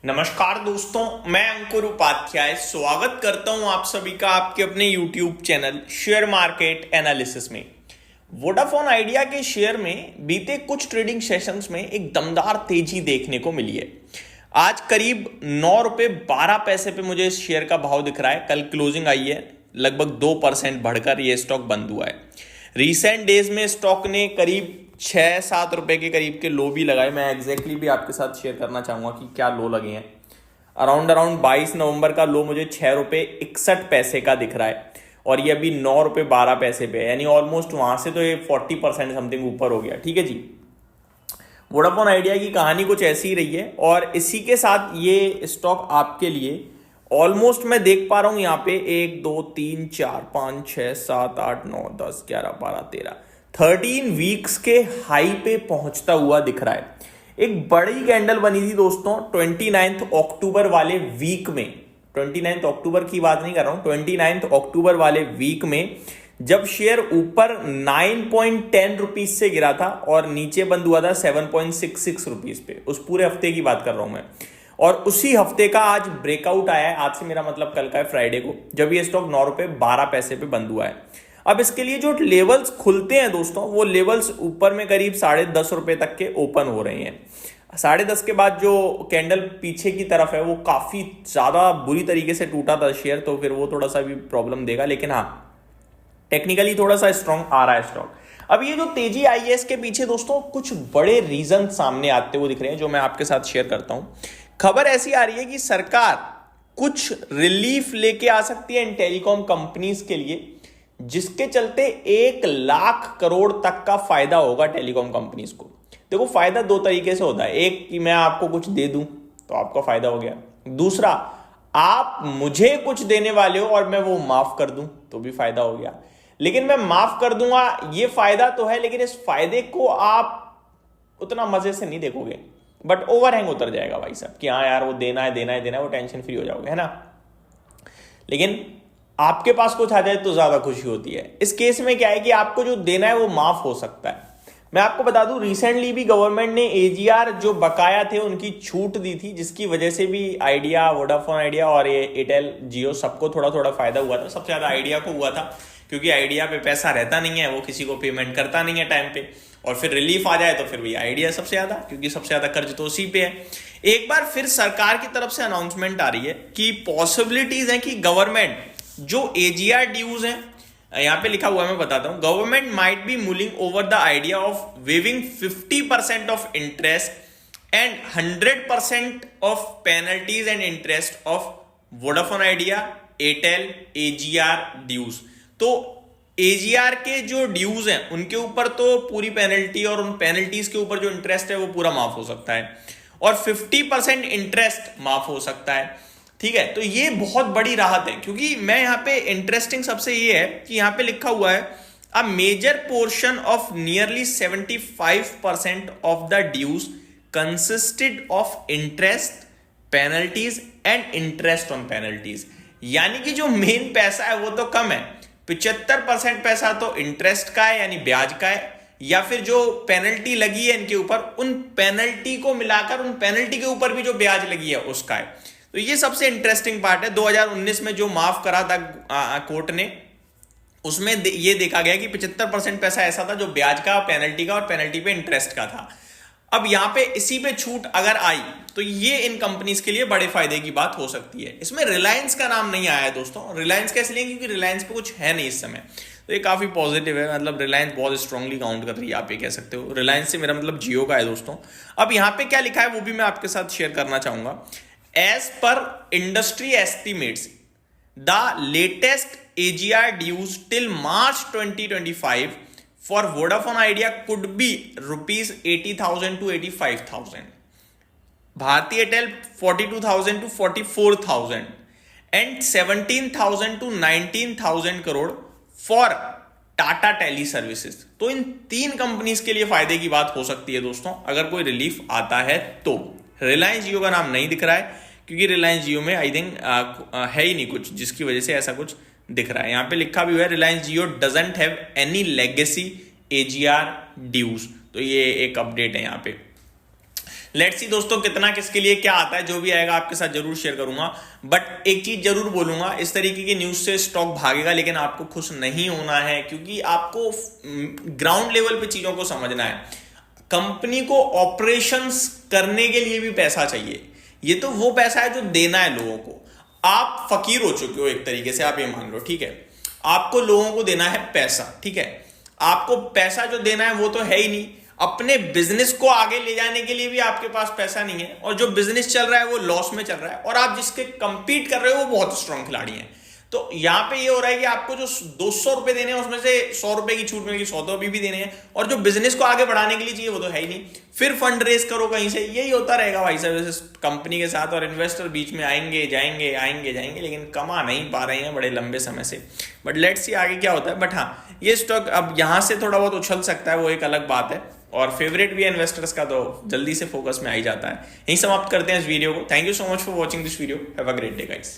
नमस्कार दोस्तों, मैं अंकुर उपाध्याय स्वागत करता हूं आप सभी का आपके अपने YouTube channel share market analysis में। वोडाफोन आइडिया के शेयर में बीते कुछ ट्रेडिंग सेशंस में एक दमदार तेजी देखने को मिली है। आज करीब 9 रुपए 12 पैसे पे मुझे इस शेयर का भाव दिख रहा है। कल क्लोजिंग आई है, लगभग 2% बढ़कर ये स्टॉक बंद हुआ है। रिसेंट डेज में स्टॉक ने करीब 6-7 रुपए के करीब के लो भी लगाए। मैं एग्जैक्टली भी आपके साथ शेयर करना चाहूंगा कि क्या लो लगे हैं। अराउंड 22 नवंबर का लो मुझे 6 रुपए 61 पैसे का दिख रहा है और ये अभी 9 रुपए 12 पैसे पे है, यानी ऑलमोस्ट वहां से तो ये 40% समथिंग ऊपर हो गया। ठीक है जी, वोडाफोन आइडिया की कहानी कुछ ऐसी ही रही है और इसी के साथ ये स्टॉक आपके लिए ऑलमोस्ट मैं देख पा रहा हूं यहाँ पे 1 2 3 4 5 6 7 8 9 10 11 12 13 13 वीक्स के हाई पे पहुंचता हुआ दिख रहा है। एक बड़ी कैंडल बनी थी दोस्तों 29 अक्टूबर वाले वीक में। 29 अक्टूबर की बात नहीं कर रहा हूं, 29 अक्टूबर वाले वीक में जब शेयर ऊपर 9.10 रुपीज से गिरा था और नीचे बंद हुआ था 7.66 रुपीज पे। उस पूरे हफ्ते की बात कर रहा हूं मैं। और उसी हफ्ते का आज ब्रेकआउट आया है। आज से मेरा मतलब कल का है, फ्राइडे को, जब ये स्टॉक 9 रुपए 12 पैसे पे बंद हुआ है। अब इसके लिए जो लेवल्स खुलते हैं दोस्तों, वो लेवल्स ऊपर में करीब 10.5 रुपए तक के ओपन हो रहे हैं। 10.5 के बाद जो कैंडल पीछे की तरफ है वो काफी ज्यादा बुरी तरीके से टूटा था शेयर, तो फिर वो थोड़ा सा भी प्रॉब्लम देगा। लेकिन हाँ, टेक्निकली थोड़ा सा स्ट्रॉन्ग आ रहा है स्टॉक। अब ये जो तेजी आई है इसके पीछे दोस्तों कुछ बड़े रीजन सामने आते हुए दिख रहे हैं, जो मैं आपके साथ शेयर करता हूं। खबर ऐसी आ रही है कि सरकार कुछ रिलीफ लेके आ सकती है इन टेलीकॉम कंपनीज के लिए, जिसके चलते 1 लाख करोड़ तक का फायदा होगा टेलीकॉम कंपनीज को। देखो, फायदा दो तरीके से होता है। एक कि मैं आपको कुछ दे दूं तो आपका फायदा हो गया। दूसरा, आप मुझे कुछ देने वाले हो और मैं वो माफ कर दूं तो भी फायदा हो गया। लेकिन मैं माफ कर दूंगा, ये फायदा तो है, लेकिन इस फायदे को आप उतना मजे से नहीं देखोगे, बट ओवरहैंग उतर जाएगा भाई साहब कि हाँ यार वो देना है देना है देना है, वो टेंशन फ्री हो जाओगे, है ना। लेकिन आपके पास कुछ आ जाए तो ज्यादा खुशी होती है। इस केस में क्या है कि आपको जो देना है वो माफ हो सकता है। मैं आपको बता दूं, रिसेंटली भी गवर्नमेंट ने एजीआर जो बकाया थे उनकी छूट दी थी, जिसकी वजह से भी आइडिया, वोडाफोन आइडिया और एयरटेल जियो सबको थोड़ा थोड़ा फायदा हुआ था। सबसे ज्यादा आइडिया को हुआ था, क्योंकि आइडिया पे पैसा रहता नहीं है, वो किसी को पेमेंट करता नहीं है टाइम पे, और फिर रिलीफ आ जाए तो फिर वही आइडिया सबसे ज्यादा, क्योंकि सबसे ज्यादा कर्ज तो उसी पे है। एक बार फिर सरकार की तरफ से अनाउंसमेंट आ रही है कि पॉसिबिलिटीज है कि गवर्नमेंट जो एजीआर ड्यूज हैं, यहां पे लिखा हुआ है, मैं बताता हूं, government might be mulling over the idea of waiving 50% of interest and 100% of penalties and interest of Vodafone Idea, Airtel, AGR dues. तो एजीआर के जो ड्यूज हैं उनके ऊपर तो पूरी पेनल्टी और उन पेनल्टीज के ऊपर जो इंटरेस्ट है वो पूरा माफ हो सकता है, और 50% इंटरेस्ट माफ हो सकता है। ठीक है, तो ये बहुत बड़ी राहत है। क्योंकि मैं यहां पे इंटरेस्टिंग सबसे ये है कि यहां पे लिखा हुआ है a major portion of nearly 75% of the dues consisted of interest, penalties and interest on penalties. यानी कि जो मेन पैसा है वो तो कम है, 75% पैसा तो इंटरेस्ट का है यानी ब्याज का है, या फिर जो पेनल्टी लगी है इनके ऊपर, उन पेनल्टी को मिलाकर उन पेनल्टी के ऊपर भी जो ब्याज लगी है उसका है। तो ये सबसे इंटरेस्टिंग पार्ट है। 2019 में जो माफ करा था कोर्ट ने, उसमें ये देखा गया कि 75% पैसा ऐसा था जो ब्याज का, पेनल्टी का और पेनल्टी पे इंटरेस्ट का था। अब यहां पे इसी पे छूट अगर आई तो ये इन कंपनीज के लिए बड़े फायदे की बात हो सकती है। इसमें रिलायंस का नाम नहीं आया है दोस्तों। रिलायंस का इसलिए क्योंकि रिलायंस पे कुछ है नहीं इस समय, तो ये काफी पॉजिटिव है। मतलब रिलायंस बहुत स्ट्रांगली काउंट कर रही है, आप ये कह सकते हो। रिलायंस से मेरा मतलब जियो का है दोस्तों। अब यहां पे क्या लिखा है वो भी मैं आपके साथ शेयर करना चाहूंगा। As per industry estimates, the latest AGR dues till March 2025 for Vodafone Idea could be rupees 80,000 to 85,000, Bharti Airtel 42,000 to 44,000 and 17,000 to 19,000 crore for Tata teleservices. तो इन 3 कंपनीज के लिए फायदे की बात हो सकती है दोस्तों, अगर कोई रिलीफ आता है तो। रिलायंस जियो का नाम नहीं दिख रहा है, क्योंकि रिलायंस जियो में आई थिंक है ही नहीं कुछ, जिसकी वजह से ऐसा कुछ दिख रहा है। यहां पे लिखा भी हुआ है Reliance Jio doesn't have any legacy AGR dues. तो ये एक अपडेट है यहां पे। लेट्स सी दोस्तों कितना किसके लिए क्या आता है, जो भी आएगा आपके साथ जरूर शेयर करूंगा। बट एक चीज जरूर बोलूंगा, इस तरीके की न्यूज से स्टॉक भागेगा, लेकिन आपको खुश नहीं होना है, क्योंकि आपको ग्राउंड लेवल पे चीजों को समझना है। कंपनी को ऑपरेशंस करने के लिए भी पैसा चाहिए। ये तो वो पैसा है जो देना है लोगों को। आप फकीर हो चुके हो एक तरीके से, आप ये मान लो, ठीक है। आपको लोगों को देना है पैसा, ठीक है। आपको पैसा जो देना है वो तो है ही नहीं, अपने बिजनेस को आगे ले जाने के लिए भी आपके पास पैसा नहीं है, और जो बिजनेस चल रहा है वो लॉस में चल रहा है, और आप जिसके कंपीट कर रहे हो वो बहुत स्ट्रांग खिलाड़ी हैं। तो यहां पे ये हो रहा है कि आपको जो 200 रुपए देने हैं उसमें से 100 रुपए की छूट मिलेगी, 100 तो अभी भी देने हैं, और जो बिजनेस को आगे बढ़ाने के लिए चाहिए वो तो है ही नहीं। फिर फंड रेस करो कहीं से, यही होता रहेगा भाई साहब कंपनी के साथ। और इन्वेस्टर बीच में आएंगे जाएंगे आएंगे जाएंगे, लेकिन कमा नहीं पा रहे हैं बड़े लंबे समय से। बट लेट्स सी आगे क्या होता है। बट हाँ, ये स्टॉक अब यहां से थोड़ा बहुत उछल सकता है, वो एक अलग बात है। और फेवरेट भी है इन्वेस्टर्स का, तो जल्दी से फोकस में आ ही जाता है। यही समाप्त करते हैं इस वीडियो को। Thank you so much for watching this video. Have a great day guys.